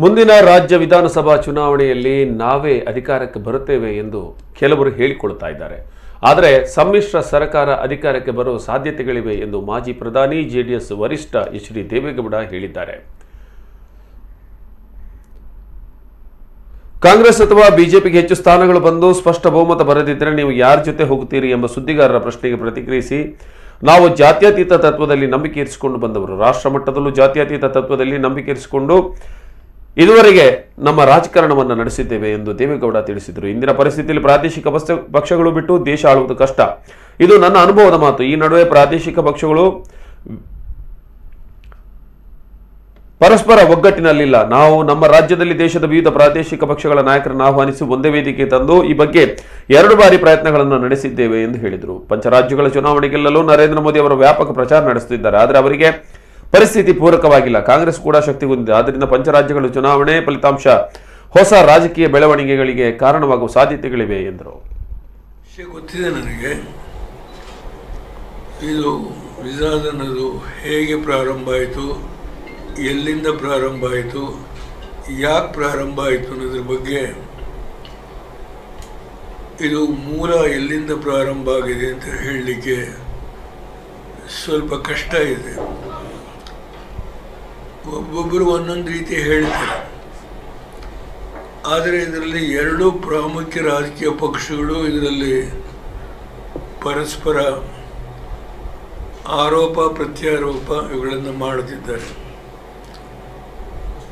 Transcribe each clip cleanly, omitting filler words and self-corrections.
ಮುಂದಿನ ರಾಜ್ಯ ವಿಧಾನಸಭಾ ಚುನಾವಣೆಯಲ್ಲಿ ನಾವೇ ಅಧಿಕಾರಕ್ಕೆ ಬರುತ್ತೇವೆ ಎಂದು ಕೆಲವರು ಹೇಳಿಕೊಳ್ಳುತ್ತಾ ಇದ್ದಾರೆ. ಆದರೆ ಸಮ್ಮಿಶ್ರ ಸರ್ಕಾರ ಅಧಿಕಾರಕ್ಕೆ ಬರುವ ಸಾಧ್ಯತೆಗಳಿವೆ ಎಂದು ಮಾಜಿ ಪ್ರಧಾನಿ ಜೆಡಿಎಸ್ ವರಿಷ್ಠ ಎಚ್ ಡಿ ದೇವೇಗೌಡ ಹೇಳಿದ್ದಾರೆ. ಕಾಂಗ್ರೆಸ್ ಅಥವಾ ಬಿಜೆಪಿಗೆ ಹೆಚ್ಚು ಸ್ಥಾನಗಳು ಬಂದು ಸ್ಪಷ್ಟ ಬಹುಮತ ಬರದಿದ್ದರೆ ನೀವು ಯಾರ ಜೊತೆ ಹೋಗುತ್ತೀರಿ ಎಂಬ ಸುದ್ದಿಗಾರರ ಪ್ರಶ್ನೆಗೆ ಪ್ರತಿಕ್ರಿಯಿಸಿ, ನಾವು ಜಾತ್ಯತೀತ ತತ್ವದಲ್ಲಿ ನಂಬಿಕೆ ಇರಿಸಿಕೊಂಡು ಬಂದವರು, ರಾಷ್ಟ್ರ ಮಟ್ಟದಲ್ಲೂ ಜಾತ್ಯತೀತ ತತ್ವದಲ್ಲಿ ನಂಬಿಕೆ ಇರಿಸಿಕೊಂಡು ಇದುವರೆಗೆ ನಮ್ಮ ರಾಜಕಾರಣವನ್ನು ನಡೆಸಿದ್ದೇವೆ ಎಂದು ದೇವೇಗೌಡ ತಿಳಿಸಿದರು. ಇಂದಿನ ಪರಿಸ್ಥಿತಿಯಲ್ಲಿ ಪ್ರಾದೇಶಿಕ ಪಕ್ಷಗಳು ಬಿಟ್ಟು ದೇಶ ಆಳುವುದು ಕಷ್ಟ. ಇದು ನನ್ನ ಅನುಭವದ ಮಾತು. ಈ ನಡುವೆ ಪ್ರಾದೇಶಿಕ ಪಕ್ಷಗಳು ಪರಸ್ಪರ ಒಗ್ಗಟ್ಟಿನಲ್ಲಿಲ್ಲ. ನಾವು ನಮ್ಮ ರಾಜ್ಯದಲ್ಲಿ ದೇಶದ ವಿವಿಧ ಪ್ರಾದೇಶಿಕ ಪಕ್ಷಗಳ ನಾಯಕರನ್ನು ಆಹ್ವಾನಿಸಿ ಒಂದೇ ವೇದಿಕೆ ತಂದು ಈ ಬಗ್ಗೆ 2 ಬಾರಿ ಪ್ರಯತ್ನಗಳನ್ನು ನಡೆಸಿದ್ದೇವೆ ಎಂದು ಹೇಳಿದರು. ಪಂಚರಾಜ್ಯಗಳ ಚುನಾವಣೆ ಗೆಲ್ಲಲು ನರೇಂದ್ರ ಮೋದಿ ಅವರು ವ್ಯಾಪಕ ಪ್ರಚಾರ ನಡೆಸುತ್ತಿದ್ದಾರೆ. ಆದರೆ ಅವರಿಗೆ ಪರಿಸ್ಥಿತಿ ಪೂರಕವಾಗಿಲ್ಲ. ಕಾಂಗ್ರೆಸ್ ಕೂಡ ಶಕ್ತಿಗೊಂಡಿದೆ. ಆದ್ದರಿಂದ ಪಂಚರಾಜ್ಯಗಳ ಚುನಾವಣೆ ಫಲಿತಾಂಶ ಹೊಸ ರಾಜಕೀಯ ಬೆಳವಣಿಗೆಗಳಿಗೆ ಕಾರಣವಾಗುವ ಸಾಧ್ಯತೆಗಳಿವೆ ಎಂದರು. ಗೊತ್ತಿದೆ ನನಗೆ ಇದು ವಿಧಾನದು ಹೇಗೆ ಪ್ರಾರಂಭ ಆಯಿತು, ಎಲ್ಲಿಂದ ಪ್ರಾರಂಭ ಆಯಿತು, ಯಾಕೆ ಪ್ರಾರಂಭ ಆಯಿತು ಅನ್ನೋದ್ರ ಬಗ್ಗೆ, ಇದು ಮೂಲ ಎಲ್ಲಿಂದ ಪ್ರಾರಂಭ ಆಗಿದೆ ಅಂತ ಹೇಳಲಿಕ್ಕೆ ಸ್ವಲ್ಪ ಕಷ್ಟ ಇದೆ. ಒಬ್ಬೊಬ್ಬರು ಒಂದೊಂದು ರೀತಿ ಹೇಳ್ತಾರೆ. ಆದರೆ ಇದರಲ್ಲಿ 2 ಪ್ರಾಮುಖ್ಯ ರಾಜಕೀಯ ಪಕ್ಷಗಳು ಇದರಲ್ಲಿ ಪರಸ್ಪರ ಆರೋಪ ಪ್ರತ್ಯಾರೋಪ ಇವುಗಳನ್ನು ಮಾಡುತ್ತಿದ್ದಾರೆ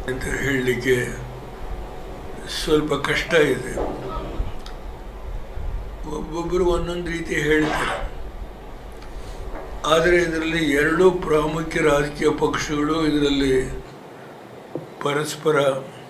ಅಂತ ಹೇಳಲಿಕ್ಕೆ ಸ್ವಲ್ಪ ಕಷ್ಟ ಇದೆ. ಒಬ್ಬೊಬ್ಬರು ಒಂದೊಂದು ರೀತಿ ಹೇಳ್ತಾರೆ. ಆದರೆ ಇದರಲ್ಲಿ 2 ಪ್ರಾಮುಖ್ಯ ರಾಜಕೀಯ ಪಕ್ಷಗಳು ಇದರಲ್ಲಿ ಪರಸ್ಪರ